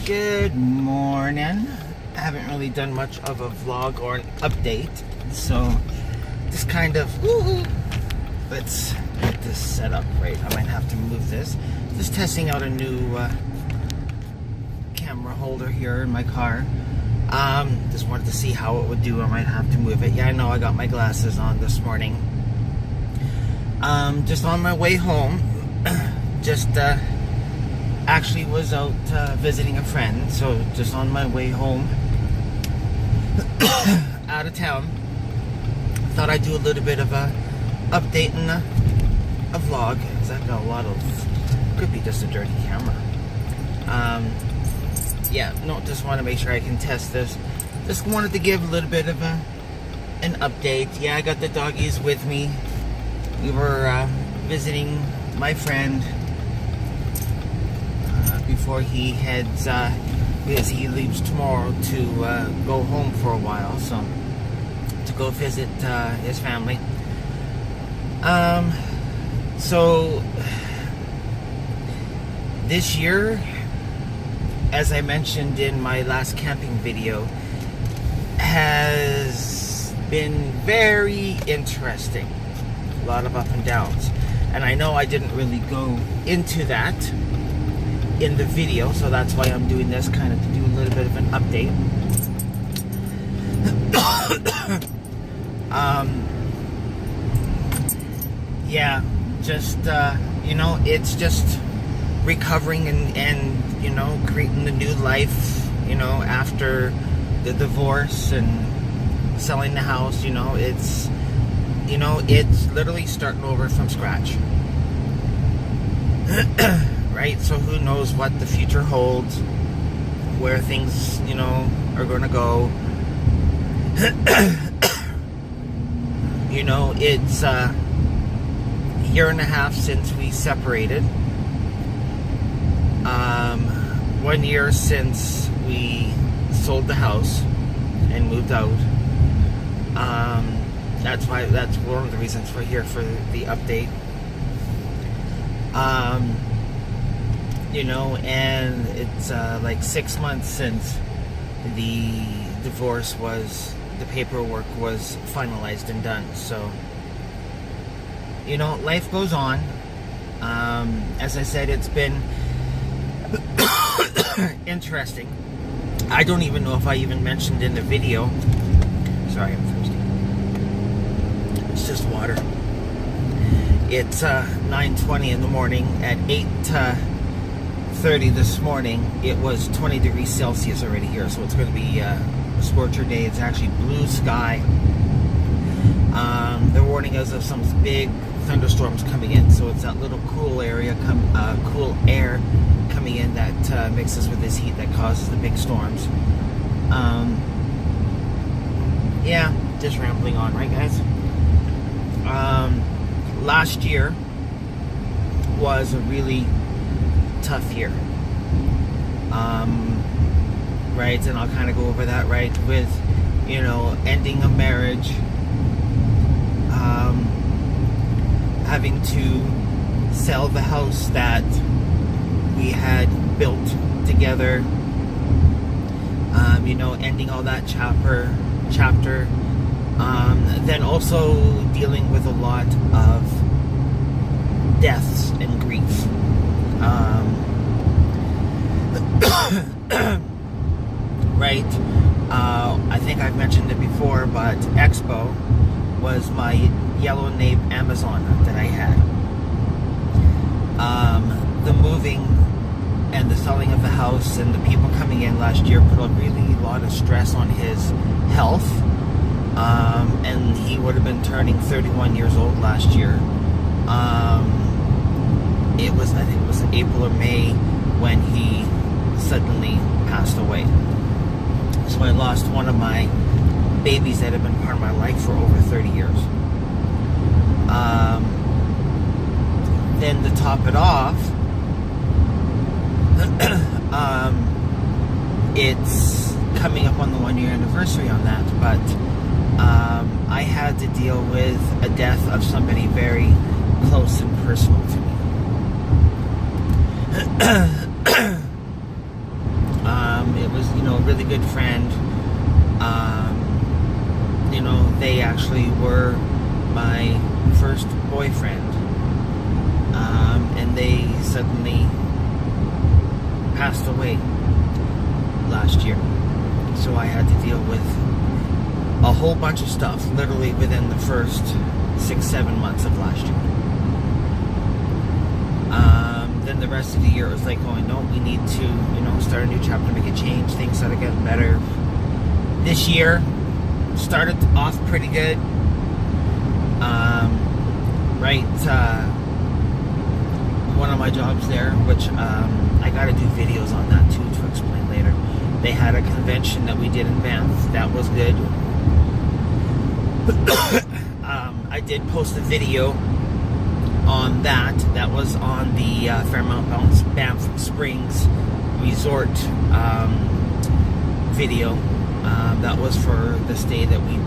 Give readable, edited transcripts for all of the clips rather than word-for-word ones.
Good morning. I haven't really done much of a vlog or an update, so just kind of let's get this set up right. I might have to move this. Just testing out a new camera holder here in my car. Just wanted to see how it would do. I might have to move it. Yeah, I know I got my glasses on this morning. Just on my way home, just actually was out visiting a friend, so just on my way home out of town, thought I'd do a little bit of a update and a vlog, because I've got a lot of, could be just a dirty camera. Yeah, no, just want to make sure I can test this. Just wanted to give a little bit of an update. Yeah, I got the doggies with me. We were visiting my friend before he heads, because he leaves tomorrow to go home for a while, so to go visit his family. So this year, as I mentioned in my last camping video, has been very interesting. A lot of up and downs, and I know I didn't really go into that in the video, so that's why I'm doing this, kind of to do a little bit of an update. Yeah, just you know, it's just recovering and you know, creating the new life, you know, after the divorce and selling the house. You know, it's, you know, it's literally starting over from scratch. Right? So who knows what the future holds, where things, you know, are going to go. You know, it's a year and a half since we separated. 1 year since we sold the house and moved out. That's one of the reasons we're here for the update. You know, and it's like 6 months since the divorce the paperwork was finalized and done. So, you know, life goes on. As I said, it's been interesting. I don't even know if I even mentioned in the video. Sorry, I'm thirsty. It's just water. It's 9:20 in the morning. At 8:30 this morning, it was 20 degrees Celsius already here, so it's going to be a scorcher day. It's actually blue sky. They're warning us of some big thunderstorms coming in, so it's that little cool area, cool air coming in that mixes with this heat that causes the big storms. Yeah, just rambling on, right, guys? Last year was a really tough year. Right, and I'll kind of go over that, right, with, you know, ending a marriage, having to sell the house that we had built together, you know, ending all that chapter, then also dealing with a lot of deaths and grief. Right, I think I've mentioned it before, but Expo was my yellow name Amazon that I had. The moving and the selling of the house and the people coming in last year put a really lot of stress on his health. And he would have been turning 31 years old last year. I think it was April or May when he suddenly passed away. So I lost one of my babies that had been part of my life for over 30 years. Then to top it off, it's coming up on the 1 year anniversary on that, but I had to deal with a death of somebody very close and personal to me. really good friend. You know, they actually were my first boyfriend. And they suddenly passed away last year. So I had to deal with a whole bunch of stuff literally within the first 6-7 months of last year. Then the rest of the year it was like going, no, we need to, you know, start a new chapter, make a change, things started getting better. This year started off pretty good. One of my jobs there, which I got to do videos on that too to explain later. They had a convention that we did in Banff. That was good. I did post a video on that. That was on the Fairmount Banff Springs Resort video. That was for the stay that we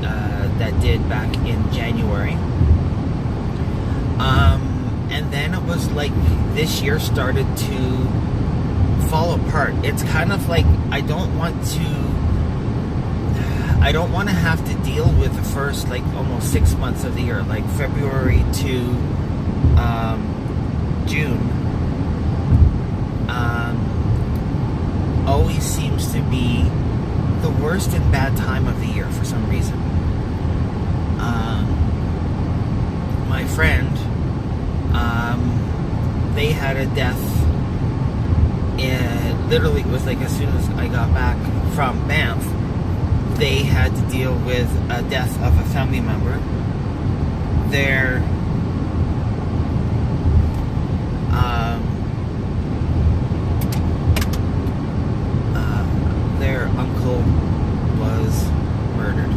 that did back in January. And then it was like this year started to fall apart. It's kind of like I don't want to have to deal with the first like almost 6 months of the year, like February to June. Always seems to be the worst and bad time of the year for some reason. My friend, they had a death. Literally, it was like as soon as I got back from Banff, they had to deal with a death of a family member. Their uncle was murdered.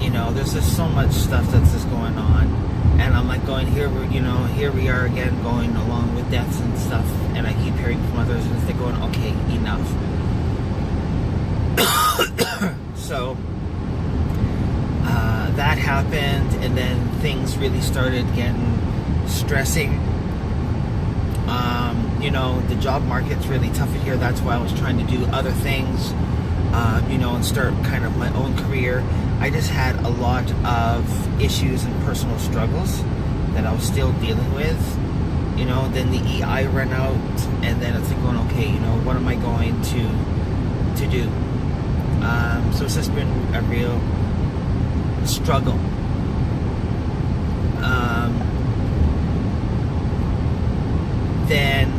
You know, there's just so much stuff that's just going on, and I'm like going here we are again going along with deaths and stuff, and I keep hearing from others and they're going, okay, enough. So that happened, and then things really started getting stressing. You know, the job market's really tough here. That's why I was trying to do other things, you know, and start kind of my own career. I just had a lot of issues and personal struggles that I was still dealing with. You know, then the EI ran out, and then it's like going, okay, you know, what am I going to do? So it's just been a real struggle. Then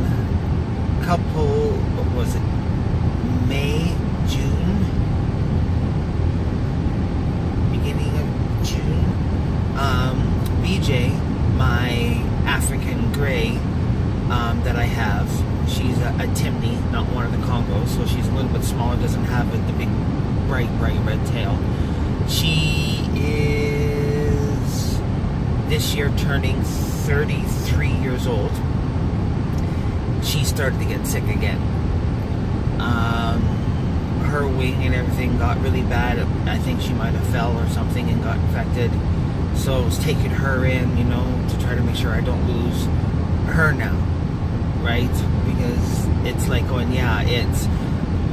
what was it, May, June, beginning of June, BJ, my African Grey that I have, she's a Timney, not one of the Congos, so she's a little bit smaller, doesn't have the big bright red tail. She is this year turning 33 years old. She started to get sick again. Her wing and everything got really bad. I think she might have fell or something and got infected. So I was taking her in, you know, to try to make sure I don't lose her now, right? Because it's like going, yeah, it's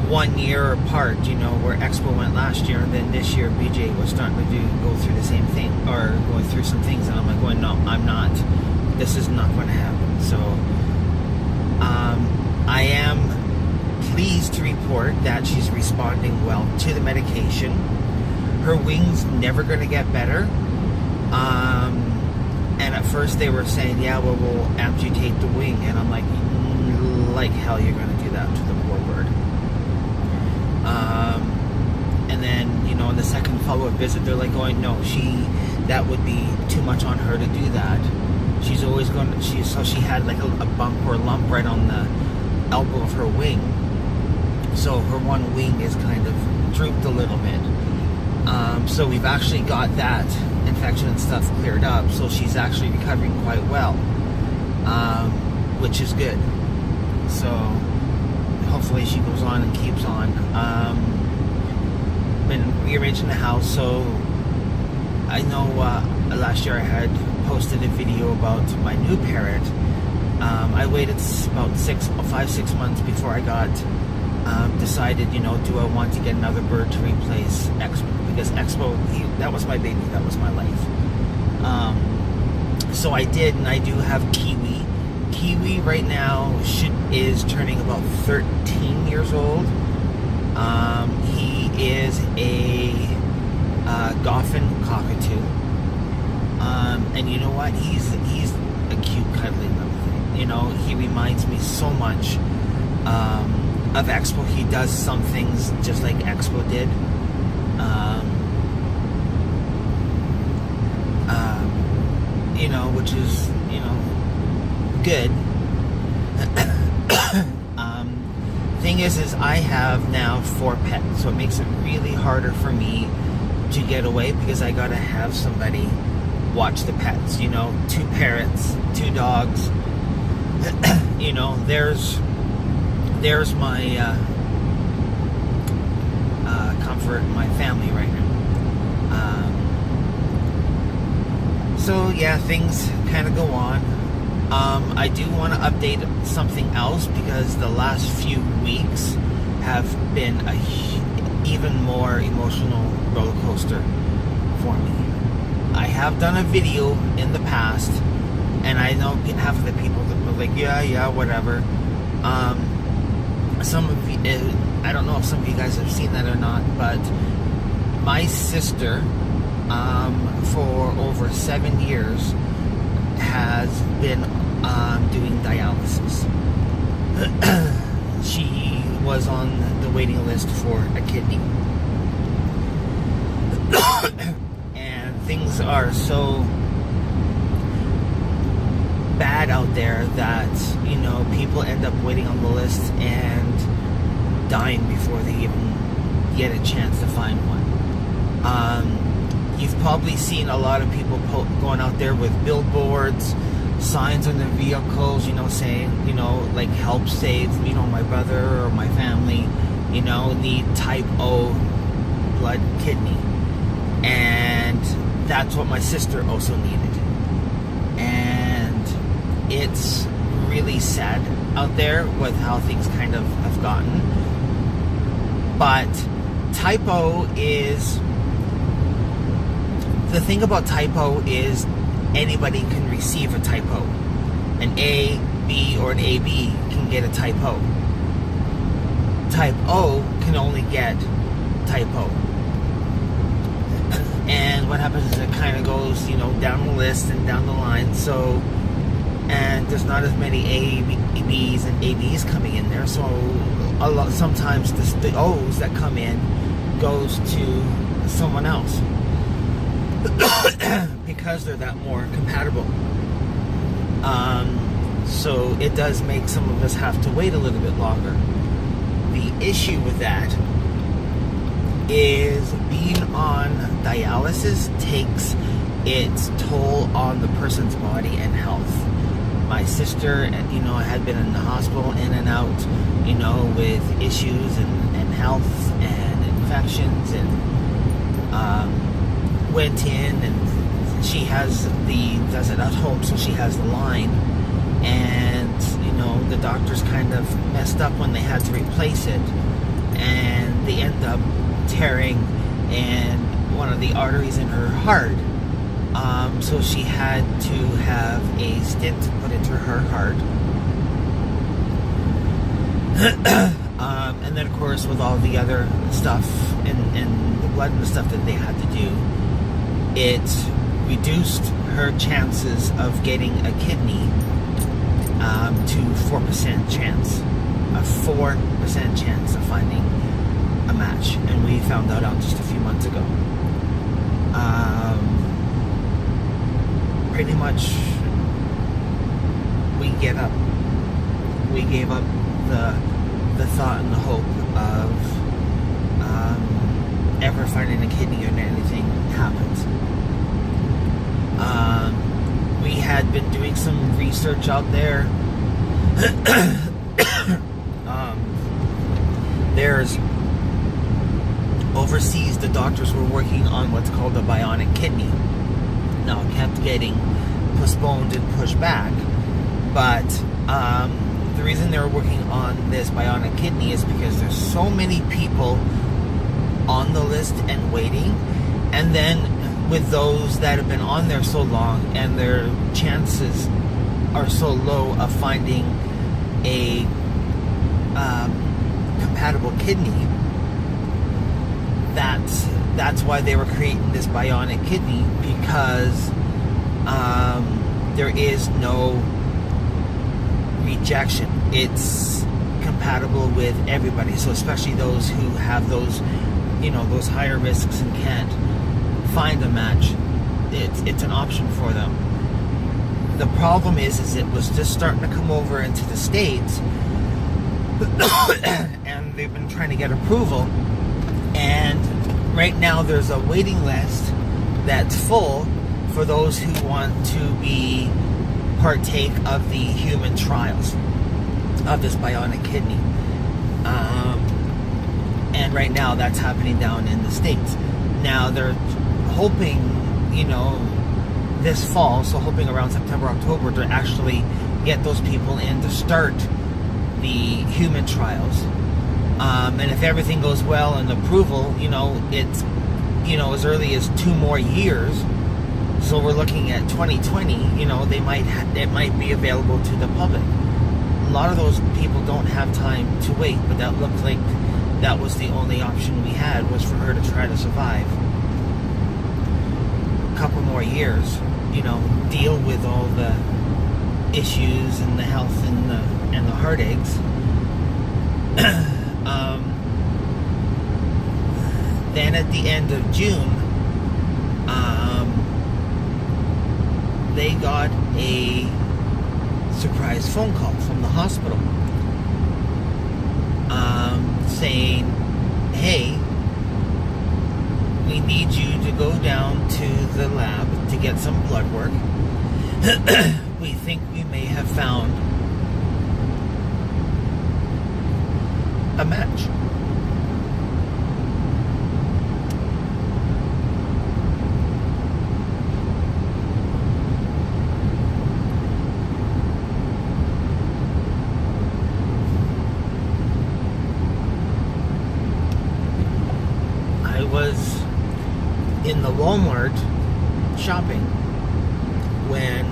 1 year apart, you know, where Expo went last year, and then this year BJ was starting to go through the same thing, or going through some things, and I'm like going, no, I'm not. This is not going to happen. So I am pleased to report that she's responding well to the medication. Her wing's never going to get better. And at first they were saying, yeah, well, we'll amputate the wing. And I'm like hell you're going to do that to the poor bird. And then, you know, in the second follow-up visit, they're like going, no, that would be too much on her to do that. She's always going to, so she had like a bump or a lump right on the elbow of her wing. So her one wing is kind of drooped a little bit. So we've actually got that infection and stuff cleared up. So she's actually recovering quite well, which is good. So hopefully she goes on and keeps on. Been rearranging the house. So I know last year I had posted a video about my new parrot I waited about 5-6 months before I got decided, do I want to get another bird to replace Expo? Because Expo, that was my baby, that was my life. So I did, and I do have Kiwi. Kiwi right now is turning about 13 years old. He is a Goffin cockatoo. And you know what? He's a cute, cuddly little thing. He reminds me so much of Expo. He does some things just like Expo did. Which is, good. Thing is I have now 4 pets, so it makes it really harder for me to get away because I gotta have somebody watch the pets. 2 parrots, 2 dogs. There's my comfort, my family right now. So yeah, things kind of go on. I do want to update something else because the last few weeks have been a even more emotional roller coaster for me. I have done a video in the past, and I know half of the people that were like, yeah, whatever. Some of you, I don't know if some of you guys have seen that or not, but my sister, for over 7 years, has been doing dialysis. She was on the waiting list for a kidney. And things are so bad out there that, people end up waiting on the list and dying before they even get a chance to find one. You've probably seen a lot of people going out there with billboards, signs on their vehicles, saying, like, help save, my brother or my family, need type O blood kidney. And that's what my sister also needed. And it's really sad out there with how things kind of have gotten. But type O is... The thing about type O is anybody can receive a type O. An A, B, or an AB can get a type O. Type O can only get type O. And what happens is it kind of goes, down the list and down the line. So, and there's not as many ABs and ABs coming in there. So, sometimes the O's that come in goes to someone else. Because they're that more compatible. So it does make some of us have to wait a little bit longer. The issue with that is being on dialysis takes its toll on the person's body and health. My sister, had been in the hospital in and out, with issues and health and infections, and went in, and she does it at home, so she has the line, and the doctors kind of messed up when they had to replace it, and they end up tearing and one of the arteries in her heart, so she had to have a stent put into her heart. And then of course with all the other stuff and the blood and the stuff that they had to do, it reduced her chances of getting a kidney to 4% chance. A 4% chance of finding a match. And we found that out just a few months ago. Pretty much we gave up the thought and the hope of ever finding a kidney or anything happens. We had been doing some research out there. There's overseas, the doctors were working on what's called a bionic kidney. Now, it kept getting postponed and pushed back. But the reason they're working on this bionic kidney is because there's so many people on the list and waiting, and then with those that have been on there so long and their chances are so low of finding a compatible kidney, that's why they were creating this bionic kidney, because there is no rejection. It's compatible with everybody. So especially those who have those, those higher risks and can't find a match, it's an option for them. The problem is it was just starting to come over into the States, and they've been trying to get approval, and right now there's a waiting list that's full for those who want to partake of the human trials of this bionic kidney. And right now that's happening down in the States. Now they're hoping, this fall, so hoping around September, October, to actually get those people in to start the human trials. And if everything goes well and approval, it's, as early as 2 more years. So we're looking at 2020, it might be available to the public. A lot of those people don't have time to wait, but that looked like that was the only option we had, was for her to try to survive a couple more years, deal with all the issues and the health and the heartaches. Then at the end of June, they got a surprise phone call from the hospital, saying, hey, we need you to go down to the lab to get some blood work. We think we may have found a match. I was in the Walmart shopping when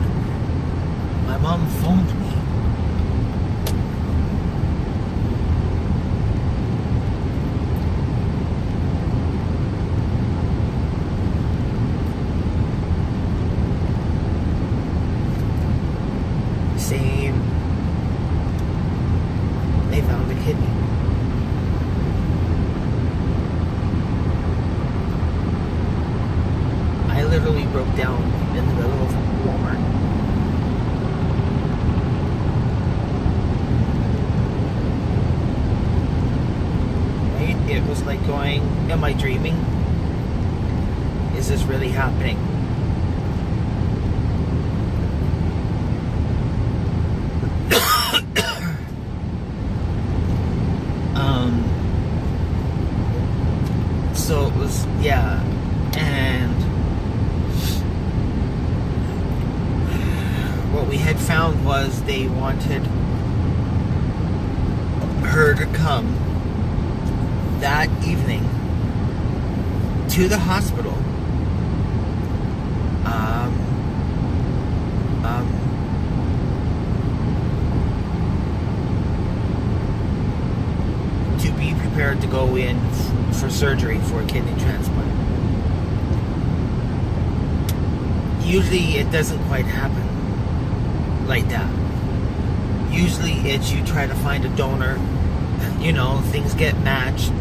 my mom phoned me. Saying they found a kidney. I literally broke down in the middle of Walmart. Right? It was like going, am I dreaming? Is this really happening? So it was, yeah, and what we had found was they wanted her to come that evening to the hospital to be prepared to go in for surgery for a kidney transplant. Usually it doesn't quite happen like that. Usually it's you try to find a donor, things get matched,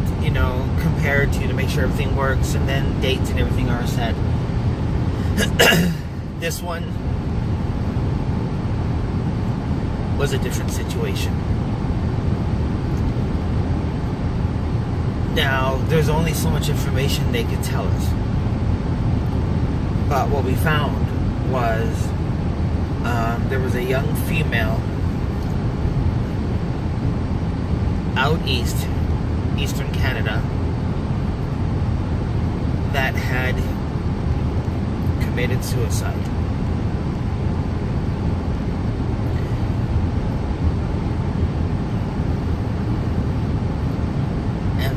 compared to make sure everything works, and then dates and everything are set. This one was a different situation. Now, there's only so much information they could tell us. But what we found was there was a young female out east, eastern Canada, that had committed suicide.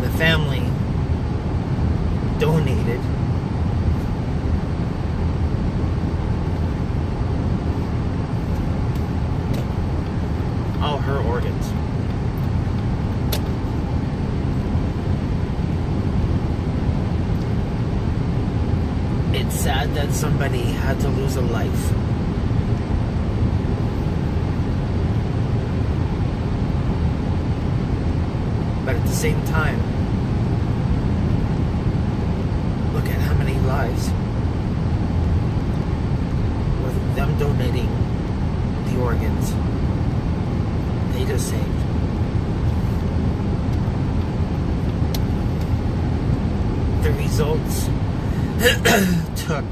the family donated all her organs. It's sad that somebody had to lose a life. But at the same time, look at how many lives with them donating the organs they just saved. The results took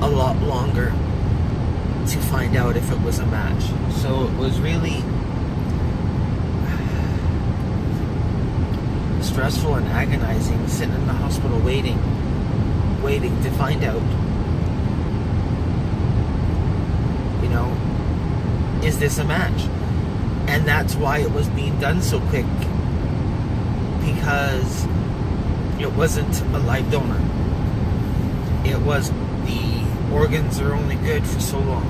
a lot longer to find out if it was a match. So it was really stressful and agonizing, sitting in the hospital waiting to find out, you know, is this a match? And that's why it was being done so quick, because it wasn't a live donor. It was, the organs are only good for so long.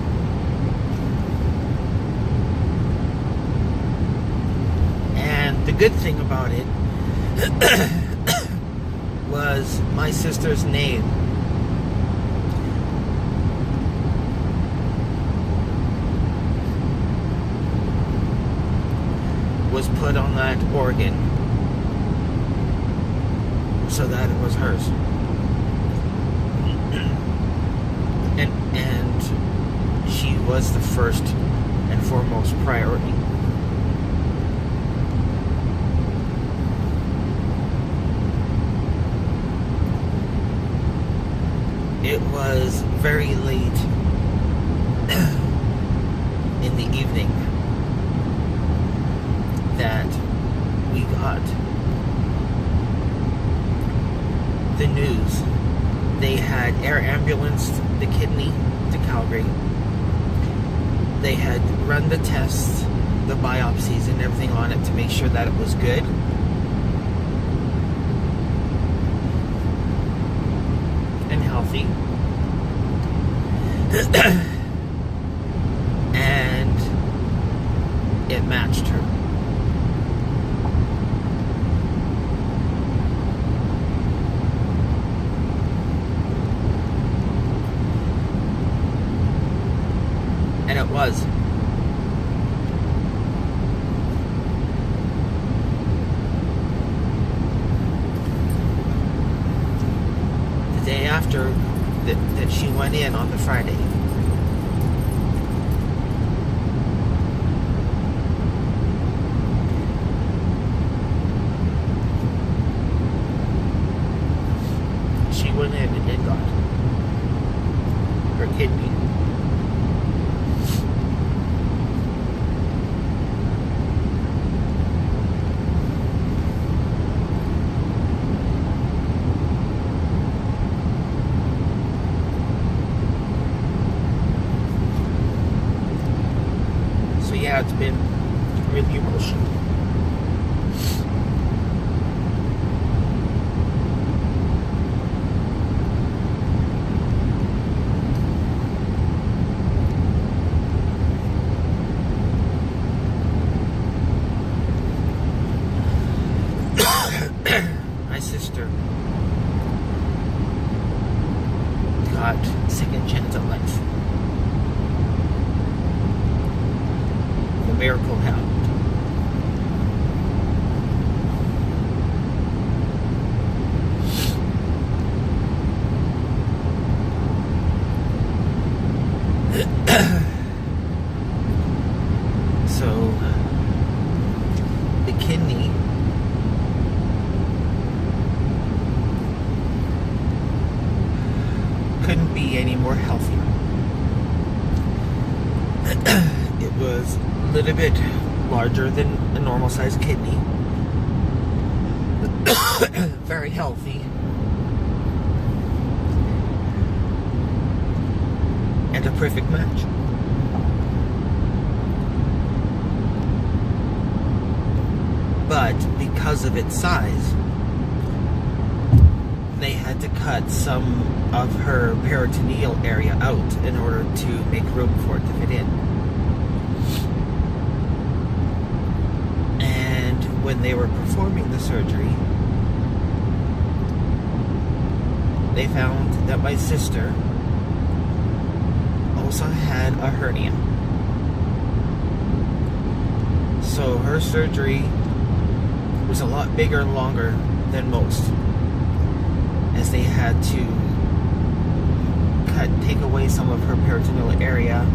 And the good thing about it was my sister's name was put on that organ so that it was hers. And she was the first and foremost priority. It was very late in the evening that we got the news. They had air ambulanced the kidney to Calgary. They had run the tests, the biopsies and everything on it to make sure that it was good. And healthy. And it matched her. And it was. The day after that she went in on the Friday. She went in and got her kidney. Yeah, it's been really emotional. My sister got second chance at life. The miracle happened. So the kidney couldn't be any more healthier. It was a little bit larger than a normal sized kidney. Very healthy. And a perfect match. But because of its size, they had to cut some of her peritoneal area out in order to make room for it to fit in. And when they were performing the surgery, they found that my sister also had a hernia. So her surgery was a lot bigger and longer than most, as they had to take away some of her peritoneal area,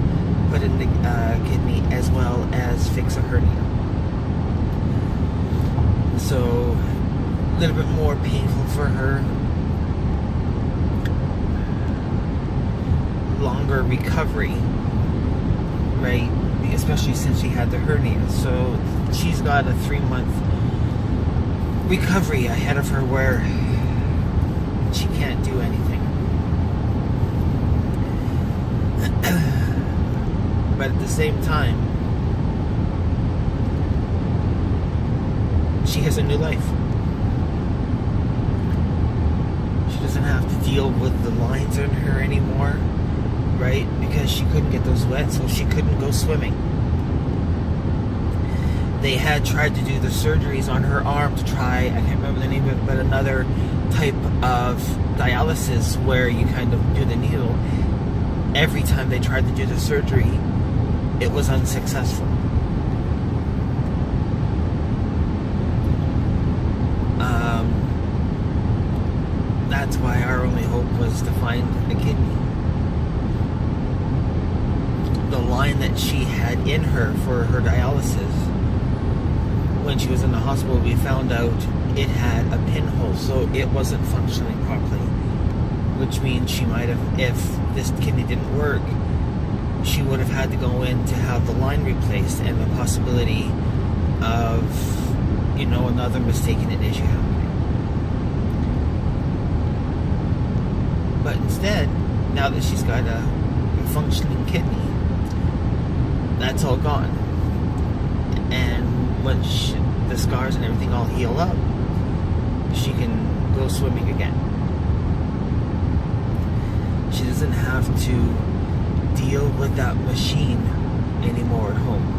put in the kidney, as well as fix a hernia. So a little bit more painful for her, longer recovery, right? Especially since she had the hernia. So she's got a 3-month recovery ahead of her where she can't do anything. But at the same time, she has a new life. She doesn't have to deal with the lines in her anymore, right? Because she couldn't get those wet, so she couldn't go swimming. They had tried to do the surgeries on her arm to try, I can't remember the name of it, but another type of dialysis where you kind of do the needle. Every time they tried to do the surgery, it was unsuccessful. That's why our only hope was to find a kidney. The line that she had in her for her dialysis, when she was in the hospital, we found out it had a pinhole, so it wasn't functioning properly, which means she might have, if this kidney didn't work, she would have had to go in to have the line replaced, and the possibility of, you know, another mistaken issue happening. But instead, now that she's got a functioning kidney, that's all gone. And once the scars and everything all heal up, she can go swimming again. She doesn't have to deal with that machine anymore at home.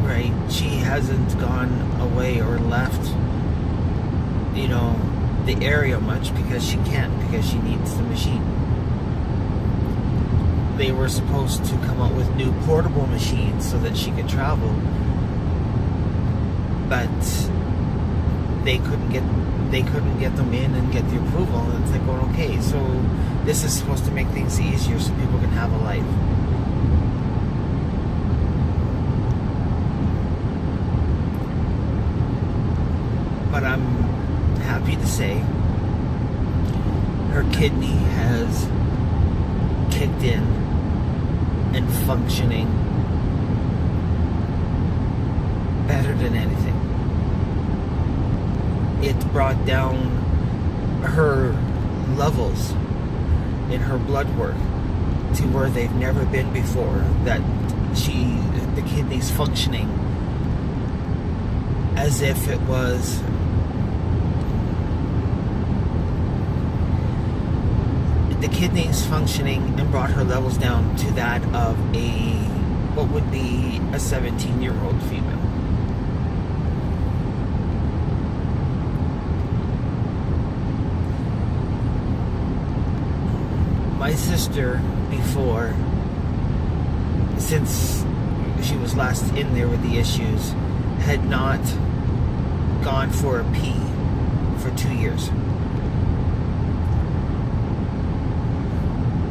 Right? She hasn't gone away or left, you know, the area much because she can't, because she needs the machine. They were supposed to come up with new portable machines so that she could travel, but they couldn't get them in and get the approval. And it's like, going, okay, so this is supposed to make things easier so people can have a life. But I'm happy to say her kidney has kicked in and functioning better than anything. It brought down her levels in her blood work to where they've never been before, that the kidney's functioning as if it was the kidneys functioning, and brought her levels down to that of what would be a 17-year-old female. My sister, before, since she was last in there with the issues, had not gone for a pee for 2 years.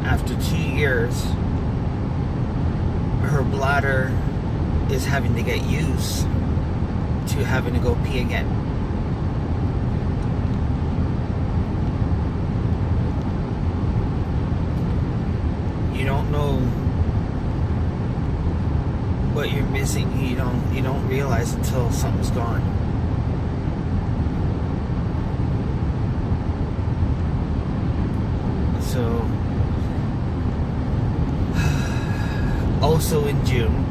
After 2 years, her bladder is having to get used to having to go pee again. You don't know what you're missing. You don't realize until something's gone. So June,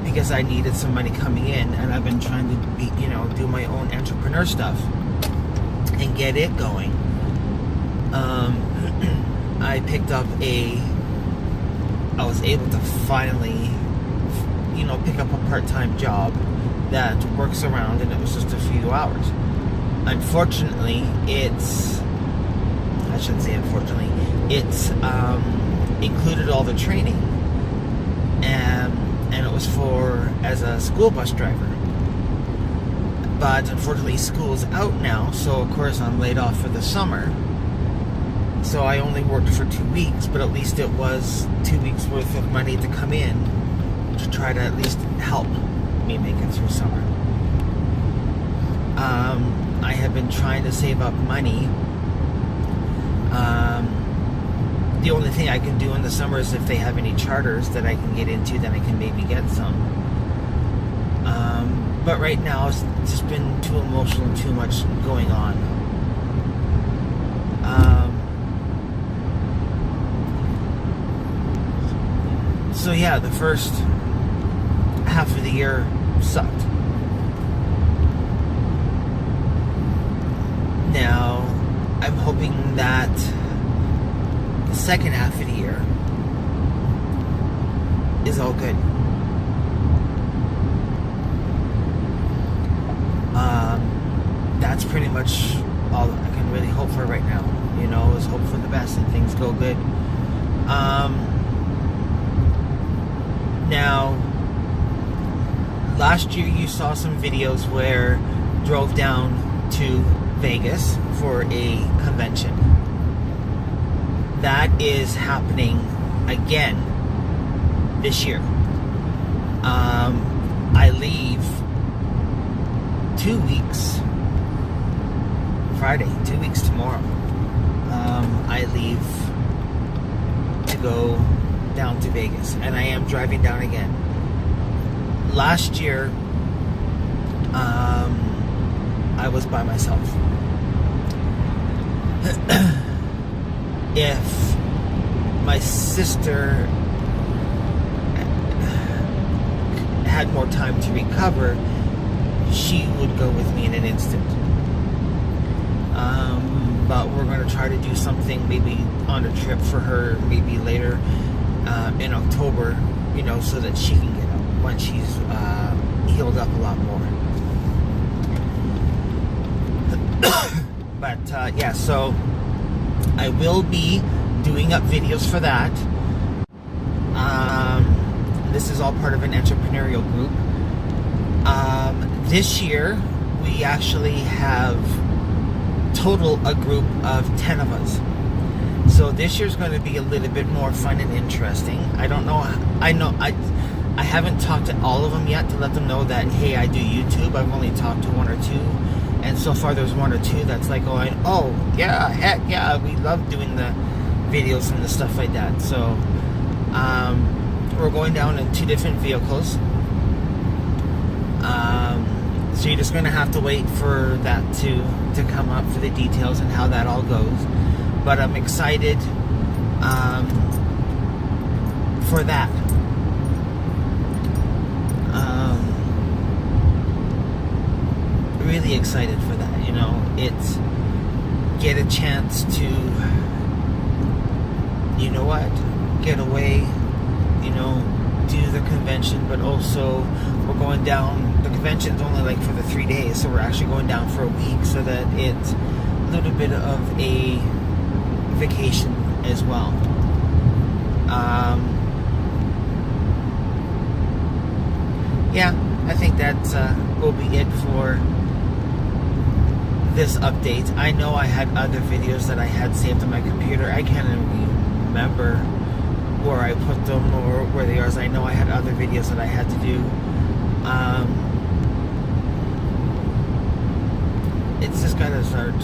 because I needed some money coming in, and I've been trying to do my own entrepreneur stuff and get it going. I picked up I was able to finally, pick up a part-time job that works around, and it was just a few hours. Unfortunately, I shouldn't say unfortunately, it's included all the training, and it was as a school bus driver. But unfortunately, school's out now, so of course I'm laid off for the summer. So I only worked for 2 weeks, but at least it was 2 weeks worth of money to come in to try to at least help me make it through summer. I have been trying to save up money. The only thing I can do in the summer is if they have any charters that I can get into, then I can maybe get some. But right now it's just been too emotional and too much going on. So yeah, the first half of the year sucked. Now, I'm hoping that the second half of the year is all good. That's pretty much all I can really hope for right now. Is hope for the best and things go good. Now, last year you saw some videos where I drove down to Vegas for a convention. That is happening again this year. I leave 2 weeks Friday, 2 weeks tomorrow. I leave to go down to Vegas, and I am driving down again. Last year, I was by myself. If my sister had more time to recover, she would go with me in an instant. But we're going to try to do something maybe on a trip for her, maybe later in October, so that she can get up when she's healed up a lot more. But yeah, so I will be doing up videos for that. This is all part of an entrepreneurial group. This year we actually have total a group of 10 of us. So this year's going to be a little bit more fun and interesting. I don't know. I haven't talked to all of them yet to let them know that, hey, I do YouTube. I've only talked to one or two, and so far there's one or two that's like, oh yeah, heck yeah, we love doing the videos and the stuff like that. So we're going down in 2 different vehicles. So you're just going to have to wait for that to come up for the details and how that all goes. But I'm excited for that. Really excited for that. It's get a chance to, get away, do the convention, but also we're going down. The convention's only like for the 3 days, so we're actually going down for a week, so that it's a little bit of a vacation as well. Yeah, I think that will be it for this update. I know I had other videos that I had saved on my computer. I can't even remember where I put them or where they are. I know I had other videos that I had to do. It's just got to start,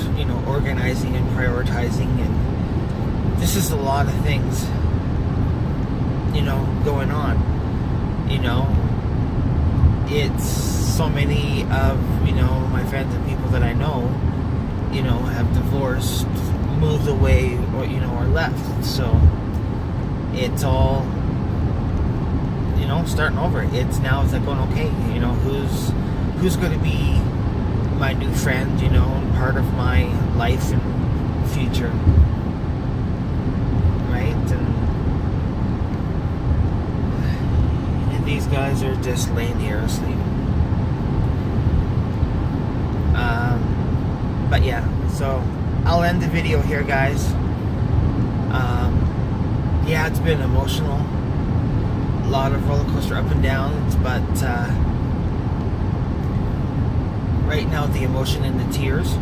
organizing and prioritizing, and this is a lot of things, going on. It's so many of, my friends and people that I know, have divorced, moved away, or left. So it's all, starting over. It's like going, okay, who's going to be my new friend, part of my life and future, right? And these guys are just laying here asleep. But yeah, so I'll end the video here, guys. Yeah, it's been emotional. A lot of roller coaster up and downs, but right now the emotion and the tears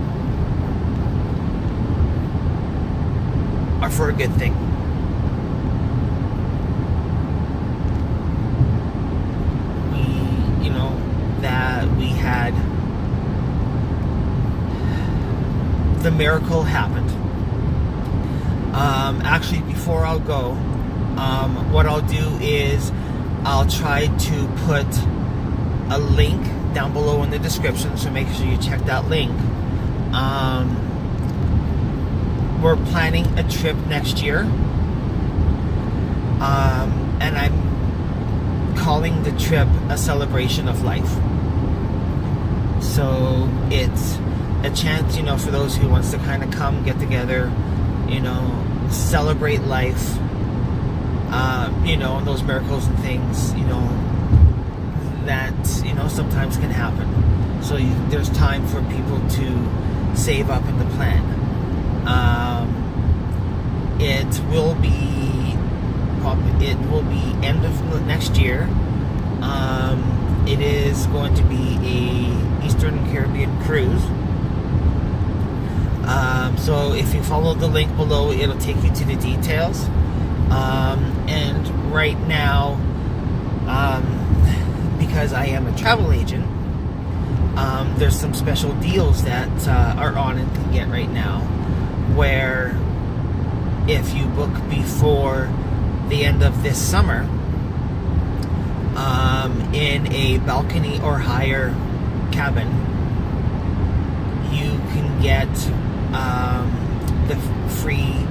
are for a good thing. That we had the miracle happened. Actually, before I'll go, what I'll do is I'll try to put a link down below in the description, so make sure you check that link. We're planning a trip next year, and I'm calling the trip a celebration of life. So it's a chance, for those who wants to kind of come, get together, celebrate life, and those miracles and things, that, sometimes can happen. So there's time for people to save up in the plan. It will be end of next year. It is going to be a Eastern Caribbean cruise. So if you follow the link below, it'll take you to the details. And right now, because I am a travel agent, there's some special deals that are on and can get right now, where if you book before the end of this summer, in a balcony or higher cabin, you can get the free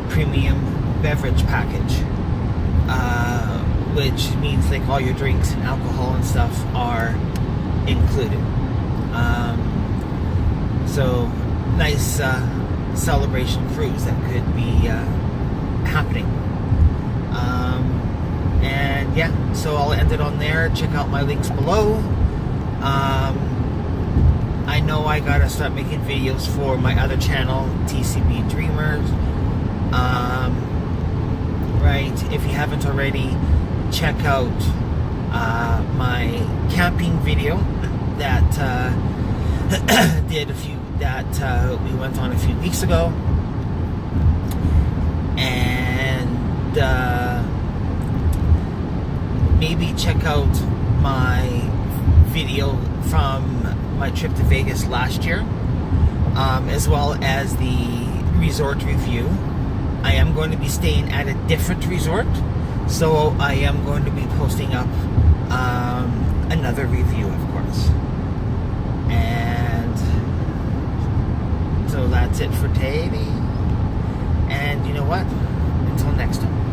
premium beverage package, which means like all your drinks and alcohol and stuff are included. So nice celebration cruise that could be happening. And yeah, so I'll end it on there. Check out my links below. I know I gotta start making videos for my other channel, TCB Dreamers. Right, if you haven't already, check out my camping video that we went on a few weeks ago, and maybe check out my video from my trip to Vegas last year, as well as the resort review. I am going to be staying at a different resort, so I am going to be posting up another review, of course. And so that's it for today. And you know what? Until next time.